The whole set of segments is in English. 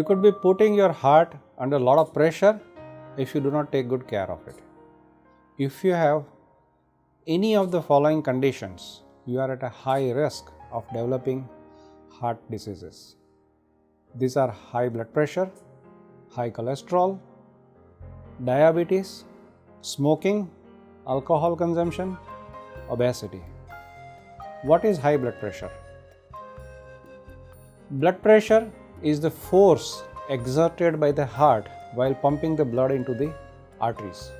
You could be putting your heart under a lot of pressure if you do not take good care of it. If you have any of the following conditions, you are at a high risk of developing heart diseases. These are high blood pressure, high cholesterol, diabetes, smoking, alcohol consumption, obesity. What is high blood pressure? Blood pressure is the force exerted by the heart while pumping the blood into the arteries.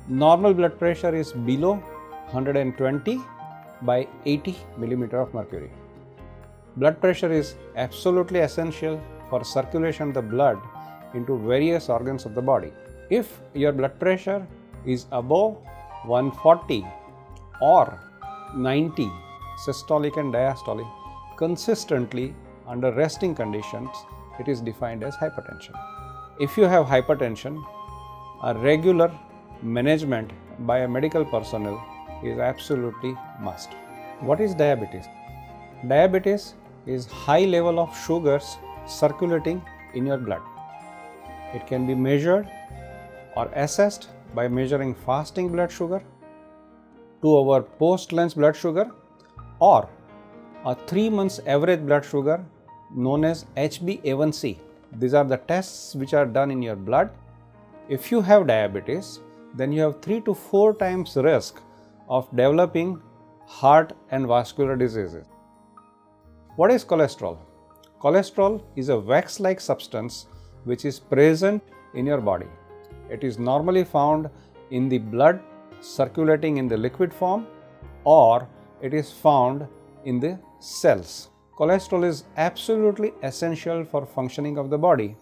Normal blood pressure is below 120 by 80 millimeter of mercury. Blood pressure is absolutely essential for circulation of the blood into various organs of the body. If your blood pressure is above 140 or 90 systolic and diastolic consistently under resting conditions, it is defined as hypertension. If you have hypertension, a regular management by a medical personnel is absolutely must. What is diabetes? Diabetes is high level of sugars circulating in your blood. It can be measured or assessed by measuring fasting blood sugar, 2-hour post-lunch blood sugar, or a 3 months average blood sugar known as HbA1c. These are the tests which are done in your blood. If you have diabetes, then you have 3 to 4 times risk of developing heart and vascular diseases. What is cholesterol? Cholesterol is a wax-like substance which is present in your body. It is normally found in the blood circulating in the liquid form, or it is found in the cells. Cholesterol is absolutely essential for functioning of the body.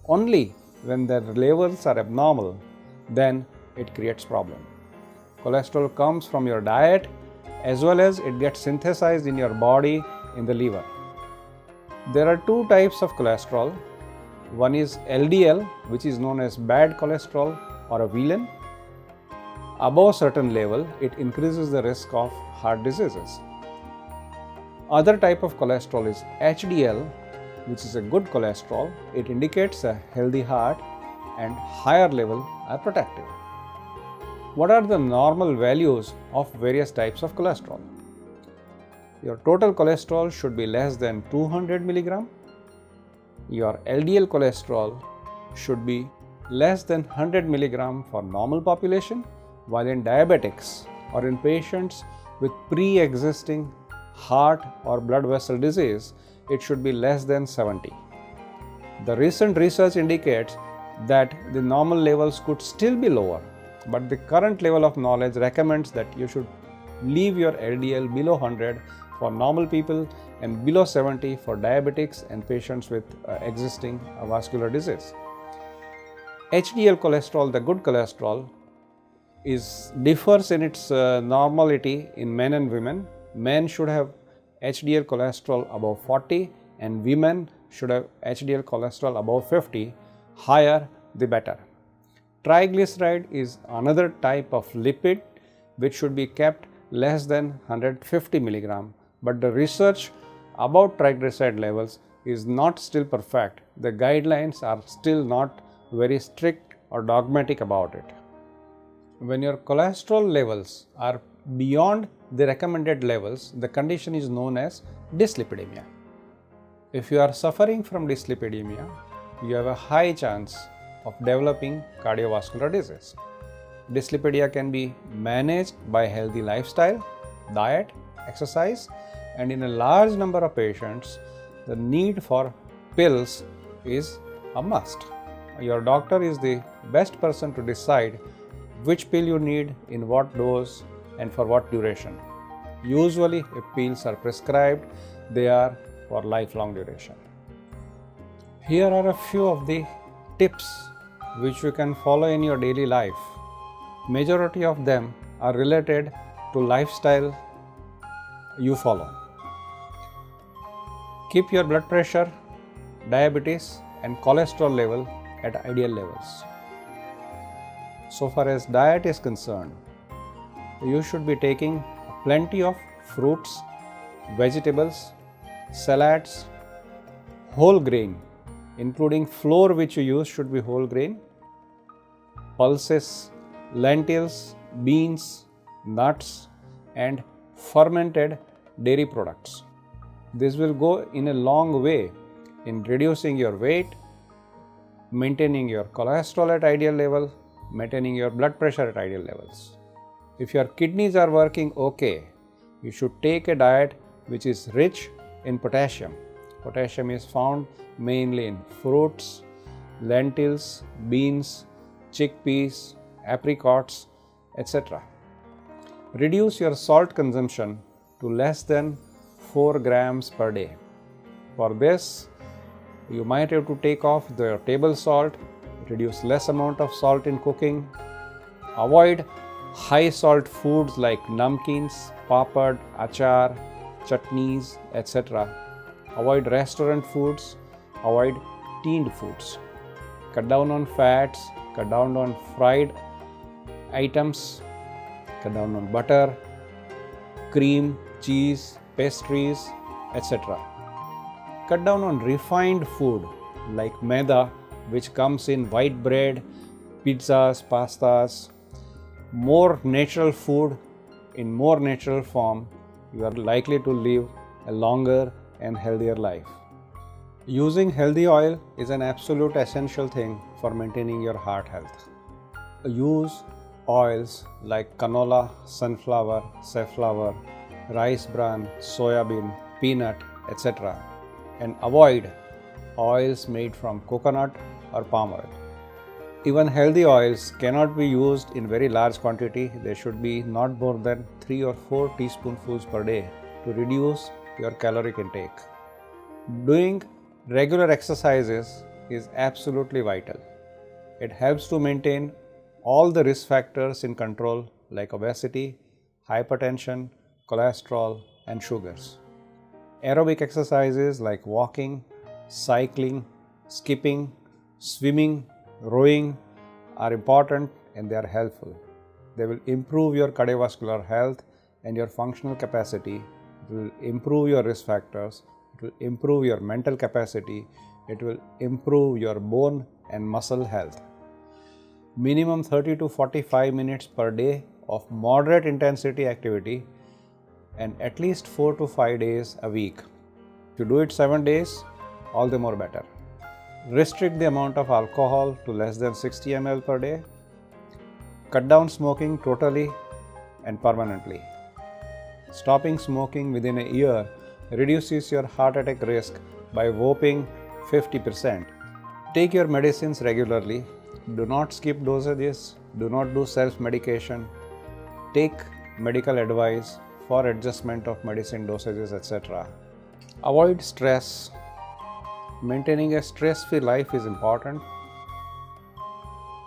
Only when the levels are abnormal, then it creates problem. Cholesterol comes from your diet as well as it gets synthesized in your body in the liver. There are 2 types of cholesterol. One is LDL, which is known as bad cholesterol or a villain. Above certain level, it increases the risk of heart diseases. Other type of cholesterol is HDL, which is a good cholesterol. It indicates a healthy heart and higher level are protective. What are the normal values of various types of cholesterol? Your total cholesterol should be less than 200 milligram. Your LDL cholesterol should be less than 100 milligram for normal population, while in diabetics or in patients with pre-existing heart or blood vessel disease, it should be less than 70. The recent research indicates that the normal levels could still be lower, but the current level of knowledge recommends that you should leave your LDL below 100 for normal people and below 70 for diabetics and patients with existing vascular disease. HDL cholesterol, the good cholesterol, differs in its normality in men and women. Men should have HDL cholesterol above 40 and women should have HDL cholesterol above 50. Higher the better. Triglyceride is another type of lipid which should be kept less than 150 milligram, but the research about triglyceride levels is not still perfect. The guidelines are still not very strict or dogmatic about it. When your cholesterol levels are beyond the recommended levels, the condition is known as dyslipidemia. If you are suffering from dyslipidemia, you have a high chance of developing cardiovascular disease. Dyslipidemia can be managed by healthy lifestyle, diet, exercise, and in a large number of patients, the need for pills is a must. Your doctor is the best person to decide which pill you need, in what dose, and for what duration. Usually, if pills are prescribed, they are for lifelong duration. Here are a few of the tips which you can follow in your daily life. Majority of them are related to lifestyle you follow. Keep your blood pressure, diabetes, and cholesterol level at ideal levels. So far as diet is concerned, you should be taking plenty of fruits, vegetables, salads, whole grain, including flour which you use should be whole grain, pulses, lentils, beans, nuts, and fermented dairy products. This will go in a long way in reducing your weight, maintaining your cholesterol at ideal level, maintaining your blood pressure at ideal levels. If your kidneys are working okay, you should take a diet which is rich in potassium. Potassium is found mainly in fruits, lentils, beans, chickpeas, apricots, etc. Reduce your salt consumption to less than 4 grams per day. For this, you might have to take off the table salt, reduce less amount of salt in cooking, avoid high salt foods like namkeens, papad, achar, chutneys, etc. Avoid restaurant foods, avoid tinned foods. Cut down on fats, cut down on fried items, cut down on butter, cream, cheese, pastries, etc. Cut down on refined food like maida, which comes in white bread, pizzas, pastas. More natural food in more natural form, you are likely to live a longer and healthier life. Using healthy oil is an absolute essential thing for maintaining your heart health. Use oils like canola, sunflower, safflower, rice bran, soya bean, peanut, etc. and avoid oils made from coconut or palm oil. Even healthy oils cannot be used in very large quantity. They should be not more than 3 or 4 teaspoonfuls per day to reduce your caloric intake. Doing regular exercises is absolutely vital. It helps to maintain all the risk factors in control like obesity, hypertension, cholesterol, and sugars. Aerobic exercises like walking, cycling, skipping, swimming, rowing are important and they are helpful. They will improve your cardiovascular health and your functional capacity. It will improve your risk factors. It will improve your mental capacity. It will improve your bone and muscle health. Minimum 30 to 45 minutes per day of moderate intensity activity and at least 4 to 5 days a week. If you do it 7 days, all the more better. Restrict the amount of alcohol to less than 60 ml per day. Cut down smoking totally and permanently. Stopping smoking within a year reduces your heart attack risk by a whopping 50%. Take your medicines regularly. Do not skip dosages. Do not do self-medication. Take medical advice for adjustment of medicine dosages, etc. Avoid stress. Maintaining a stress-free life is important.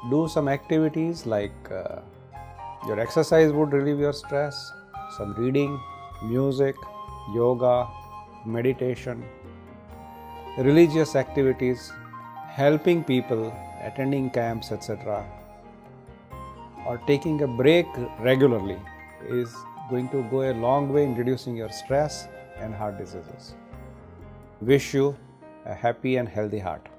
Do some activities like your exercise would relieve your stress, some reading, music, yoga, meditation, religious activities, helping people, attending camps, etc. or taking a break regularly is going to go a long way in reducing your stress and heart diseases. Wish you a happy and healthy heart.